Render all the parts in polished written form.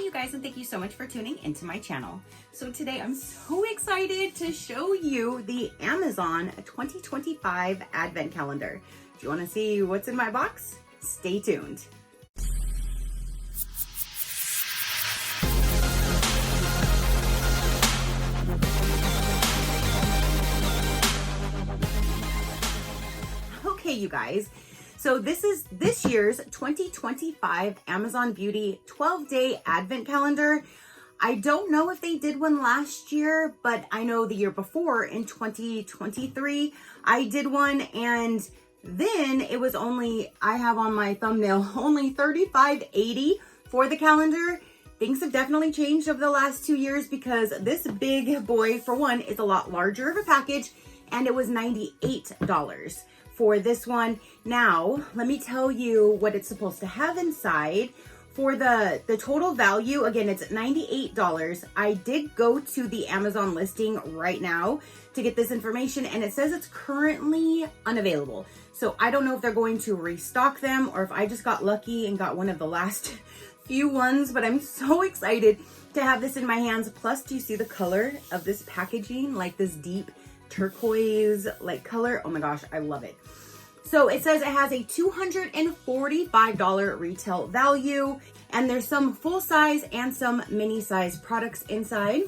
you guys, and thank you so much for tuning into my channel. So today I'm so excited to show you the Amazon 2025 Advent Calendar. Do you want to see what's in my box? Stay tuned. Okay, you guys. So this is this year's 2025 Amazon Beauty 12-day Advent Calendar. I don't know if they did one last year, but I know the year before in 2023, I did one, and then it was only, I have on my thumbnail, only $35.80 for the calendar. Things have definitely changed over the last 2 years because this big boy, for one, is a lot larger of a package, and it was $98 for this one. Now, let me tell you what it's supposed to have inside. For the total value, again, it's $98. I did go to the Amazon listing right now to get this information, and it says it's currently unavailable. So I don't know if they're going to restock them or if I just got lucky and got one of the last few ones, but I'm so excited to have this in my hands. Plus, do you see the color of this packaging? Like this deep turquoise like color. Oh my gosh, I love it. So it says it has a $245 retail value, and there's some full size and some mini size products inside,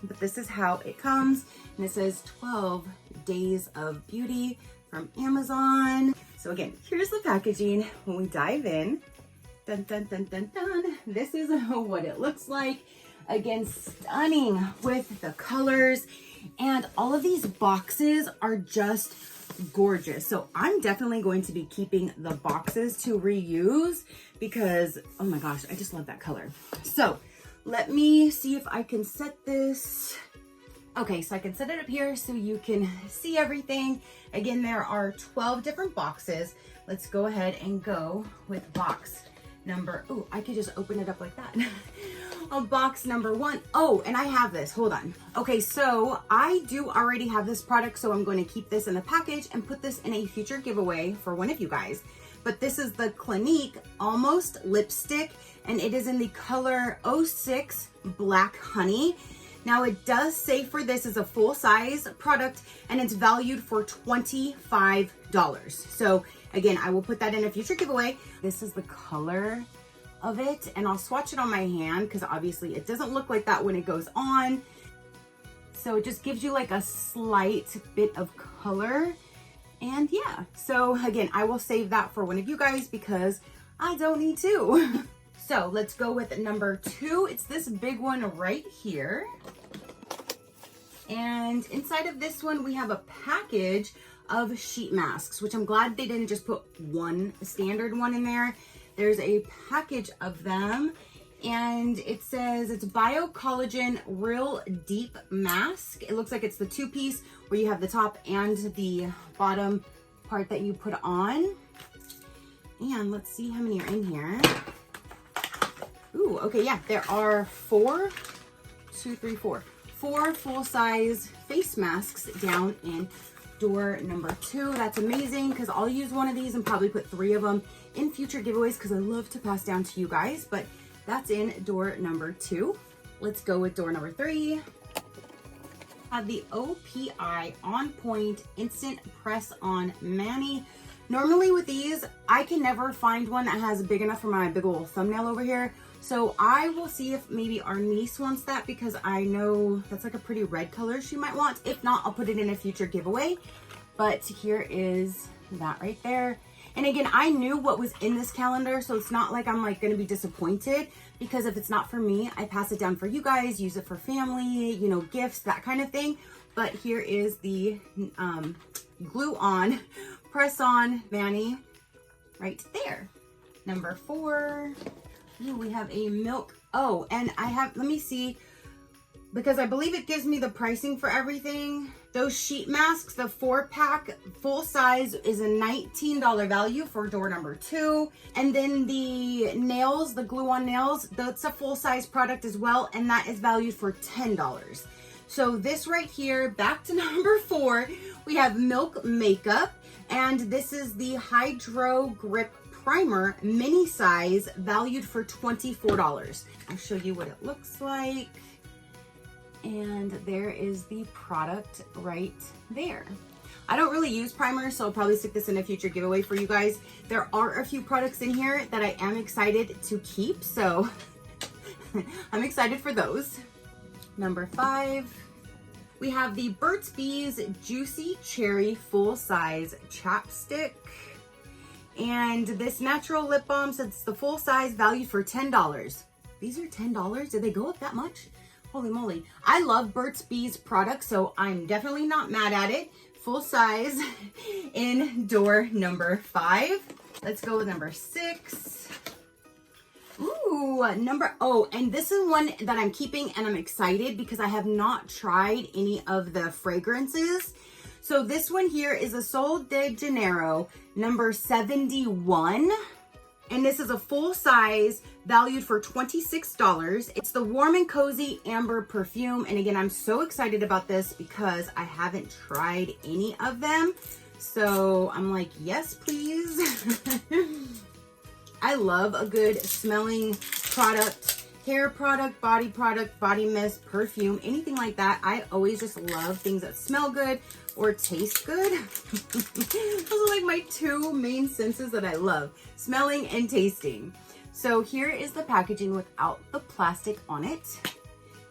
but this is how it comes. And it says 12 days of beauty from Amazon. So again, here's the packaging. When we dive in, dun, dun, dun, dun, dun, this is what it looks like. Again, stunning with the colors. And all of these boxes are just gorgeous. So I'm definitely going to be keeping the boxes to reuse because, oh my gosh, I just love that color. So let me see if I can set this. Okay, so I can set it up here so you can see everything. Again, there are 12 different boxes. Let's go ahead and go with box number, oh, I could just open it up like that. Box number 1. Oh, and I have this, hold on. Okay, so I do already have this product, so I'm going to keep this in the package and put this in a future giveaway for one of you guys. But this is the Clinique Almost Lipstick, and it is in the color 06 Black Honey. Now it does say for this is a full size product, and it's valued for $25. So again, I will put that in a future giveaway. This is the color of it, and I'll swatch it on my hand because obviously it doesn't look like that when it goes on. So it just gives you like a slight bit of color. And yeah, so again, I will save that for one of you guys because I don't need to. So let's go with number 2. It's this big one right here. And inside of this one, we have a package of sheet masks, which I'm glad they didn't just put one standard one in there. There's a package of them, and it says it's Bio Collagen Real Deep Mask. It looks like it's the 2-piece where you have the top and the bottom part that you put on. And let's see how many are in here. Ooh, okay, yeah, there are 4 full-size face masks down in door number 2. That's amazing because I'll use one of these and probably put 3 of them in future giveaways because I love to pass down to you guys. But that's in door number 2. Let's go with door number 3. Have the OPI On Point Instant Press On Mani. Normally with these, I can never find one that has big enough for my big old thumbnail over here. So I will see if maybe our niece wants that because I know that's like a pretty red color she might want. If not, I'll put it in a future giveaway. But here is that right there. And again, I knew what was in this calendar, so it's not like I'm like going to be disappointed because if it's not for me, I pass it down for you guys, use it for family, you know, gifts, that kind of thing. But here is the glue on, press on mani right there. Number 4. Ooh, we have a milk. Oh, and I have, let me see, because I believe it gives me the pricing for everything. Those sheet masks, the 4-pack full size is a $19 value for door number 2. And then the nails, the glue on nails, that's a full size product as well. And that is valued for $10. So this right here, back to number 4, we have Milk Makeup. And this is the Hydro Grip primer mini size valued for $24. I'll show you what it looks like. And there is the product right there. I don't really use primers, so I'll probably stick this in a future giveaway for you guys. There are a few products in here that I am excited to keep, so I'm excited for those. Number 5, we have the Burt's Bees Juicy Cherry Full Size Chapstick. And this natural lip balm, so it's the full size, valued for $10. These are $10? Did they go up that much? Holy moly. I love Burt's Bees products, so I'm definitely not mad at it. Full size in door number 5. Let's go with number 6. Ooh, and this is one that I'm keeping and I'm excited because I have not tried any of the fragrances. So this one here is a Sol de Janeiro number 71. And this is a full size valued for $26. It's the Warm and Cozy Amber perfume. And again, I'm so excited about this because I haven't tried any of them. So I'm like, yes, please. I love a good smelling product, hair product, body mist, perfume, anything like that. I always just love things that smell good or taste good. Those are like my 2 main senses that I love, smelling and tasting. So here is the packaging without the plastic on it.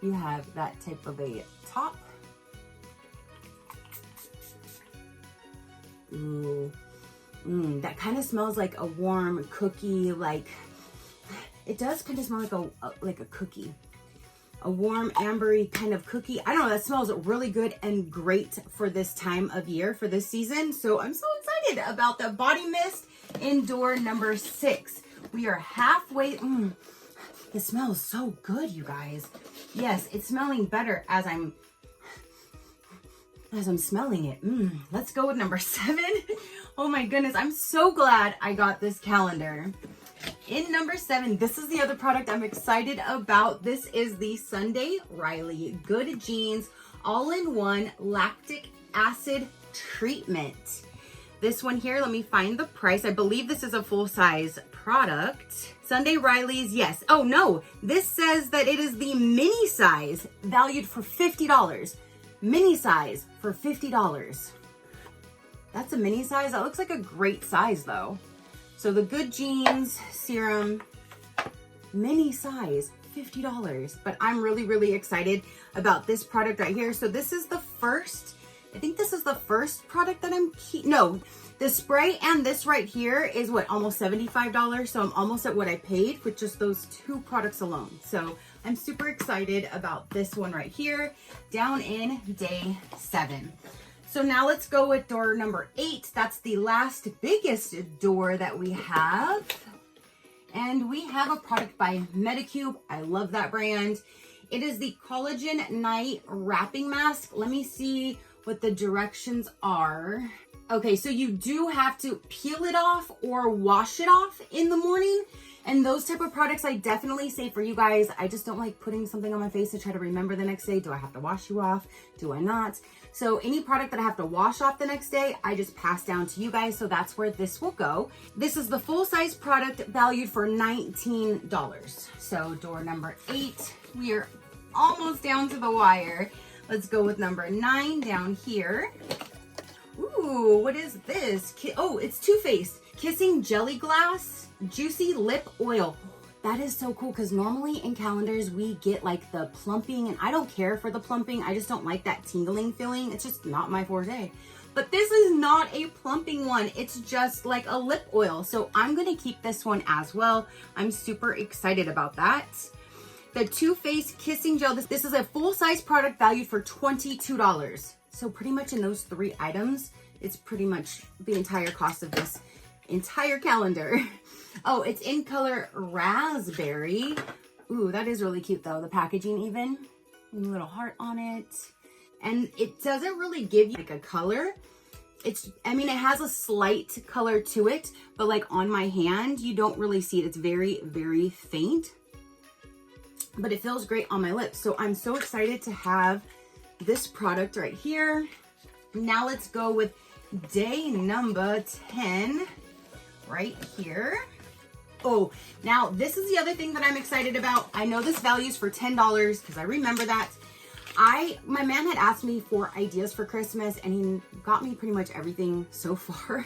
You have that type of a top. Ooh, that kind of smells like a warm cookie, like, it does kind of smell like a cookie. A warm ambery kind of cookie. I don't know, that smells really good and great for this time of year, for this season. So I'm so excited about the body mist in door number 6. We are halfway. It smells so good, you guys. Yes, it's smelling better as I'm smelling it. Let's go with number 7. Oh my goodness, I'm so glad I got this calendar. In number 7, this is the other product I'm excited about. This is the Sunday Riley Good Genes All-in-One Lactic Acid Treatment. This one here, let me find the price. I believe this is a full-size product. Sunday Riley's, yes. Oh no, this says that it is the mini size, valued for $50. Mini size for $50. That's a mini size. That looks like a great size though. So the Good Genes serum, mini size, $50. But I'm really, really excited about this product right here. So this is the first, I think this is the first product that no, the spray and this right here is what, almost $75. So I'm almost at what I paid with just those 2 products alone. So I'm super excited about this one right here, down in day 7. So now let's go with door number 8. That's the last biggest door that we have. And we have a product by Medicube. I love that brand. It is the Collagen Night Wrapping Mask. Let me see what the directions are. Okay, so you do have to peel it off or wash it off in the morning. And those type of products I definitely say for you guys. I just don't like putting something on my face to try to remember the next day. Do I have to wash you off? Do I not? So any product that I have to wash off the next day, I just pass down to you guys. So that's where this will go. This is the full size product valued for $19. So door number 8, we are almost down to the wire. Let's go with number 9 down here. Ooh, what is this? Oh, it's Too Faced Kissing Jelly Glass Juicy Lip Oil. That is so cool because normally in calendars we get like the plumping, and I don't care for the plumping. I just don't like that tingling feeling. It's just not my forte. But this is not a plumping one. It's just like a lip oil. So I'm going to keep this one as well. I'm super excited about that. The Too Faced Kissing Gel. This is a full-size product valued for $22. So pretty much in those 3 items, it's pretty much the entire cost of this entire calendar. Oh, it's in color Raspberry. Ooh, that is really cute though. The packaging even, a little heart on it. And it doesn't really give you like a color. I mean, it has a slight color to it, but like on my hand, you don't really see it. It's very, very faint, but it feels great on my lips. So I'm so excited to have this product right here. Now let's go with day number 10. right here. Oh, now this is the other thing that I'm excited about. I know this values for $10 because I remember that. My man had asked me for ideas for Christmas and he got me pretty much everything so far.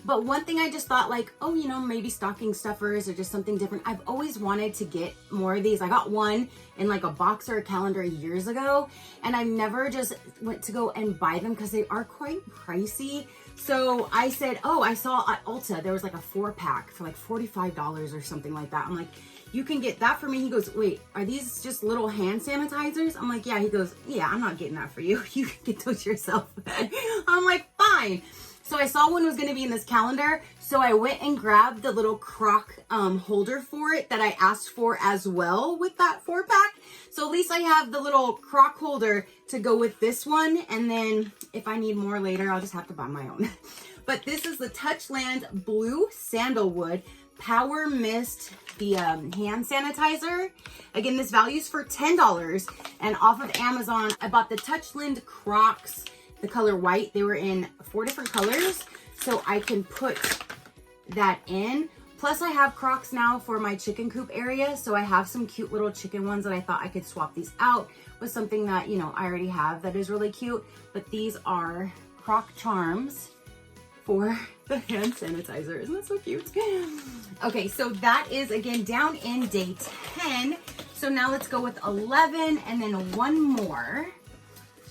But one thing I just thought like, oh, you know, maybe stocking stuffers or just something different. I've always wanted to get more of these. I got one in like a box or a calendar years ago, and I never just went to go and buy them because they are quite pricey. So I said, oh, I saw at Ulta, there was like a 4-pack for like $45 or something like that. I'm like, you can get that for me. He goes, wait, are these just little hand sanitizers? I'm like, yeah. He goes, yeah, I'm not getting that for you. You can get those yourself. I'm like, fine. So I saw one was going to be in this calendar. So I went and grabbed the little crock holder for it that I asked for as well with that 4-pack. So at least I have the little crock holder to go with this one. And then if I need more later, I'll just have to buy my own. But this is the Touchland Blue Sandalwood Power Mist, the hand sanitizer. Again, this values for $10. And off of Amazon, I bought the Touchland Crocs, the color white. They were in 4 different colors, so I can put that in. Plus I have Crocs now for my chicken coop area, so I have some cute little chicken ones that I thought I could swap these out with something that, you know, I already have that is really cute. But these are Croc charms for the hand sanitizer. Isn't that so cute? Okay, so that is again down in day 10. So now let's go with 11 and then one more.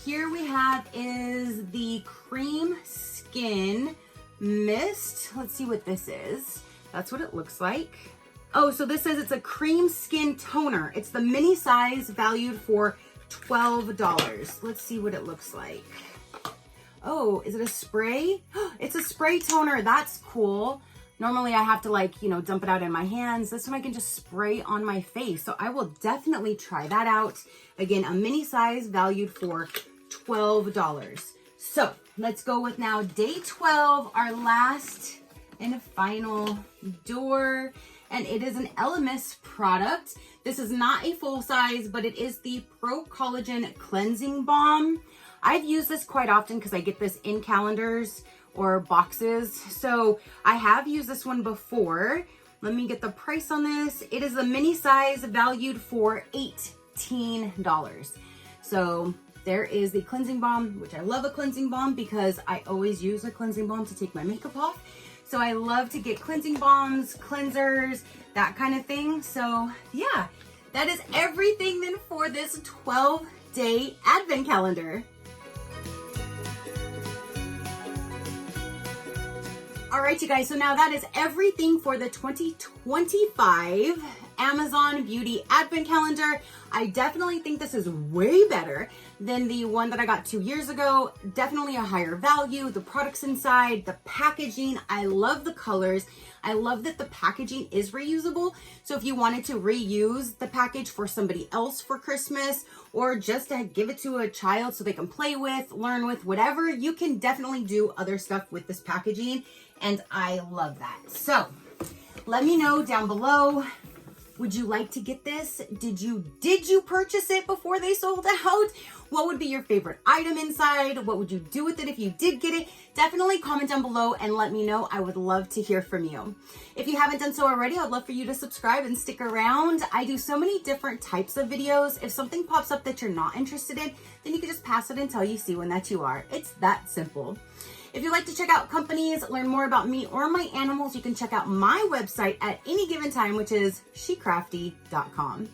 Here we have is the Cream Skin Mist. Let's see what this is. That's what it looks like. Oh, so this says it's a cream skin toner. It's the mini size, valued for $12. Let's see what it looks like. Oh, is it a spray? It's a spray toner. That's cool. Normally I have to like, you know, dump it out in my hands. This one I can just spray on my face. So I will definitely try that out. Again, a mini size valued for $12. So let's go with now day 12, our last and final door. And it is an Elemis product. This is not a full size, but it is the Pro Collagen Cleansing Balm. I've used this quite often because I get this in calendars or boxes. So I have used this one before. Let me get the price on this. It is a mini size valued for $18. So there is the cleansing balm, which I love a cleansing balm because I always use a cleansing balm to take my makeup off. So I love to get cleansing balms, cleansers, that kind of thing. So yeah, that is everything then for this 12-day advent calendar. All right, you guys, so now that is everything for the 2025 Amazon Beauty Advent Calendar. I definitely think this is way better than the one that I got 2 years ago. Definitely a higher value. The products inside, the packaging, I love the colors. I love that the packaging is reusable. So if you wanted to reuse the package for somebody else for Christmas, or just to give it to a child so they can play with, learn with, whatever, you can definitely do other stuff with this packaging. And I love that. So let me know down below. Would you like to get this? Did you purchase it before they sold out? What would be your favorite item inside? What would you do with it if you did get it? Definitely comment down below and let me know. I would love to hear from you. If you haven't done so already, I'd love for you to subscribe and stick around. I do so many different types of videos. If something pops up that you're not interested in, then you can just pass it until you see one that you are. It's that simple. If you'd like to check out companies, learn more about me or my animals, you can check out my website at any given time, which is Shecrafty.com.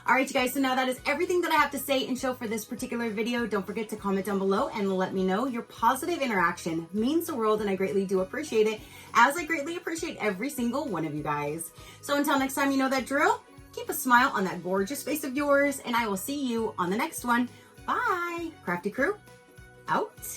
All right, you guys, so now that is everything that I have to say and show for this particular video. Don't forget to comment down below and let me know. Your positive interaction means the world, and I greatly do appreciate it, as I greatly appreciate every single one of you guys. So until next time, you know that drill. Keep a smile on that gorgeous face of yours, and I will see you on the next one. Bye. Crafty crew, out.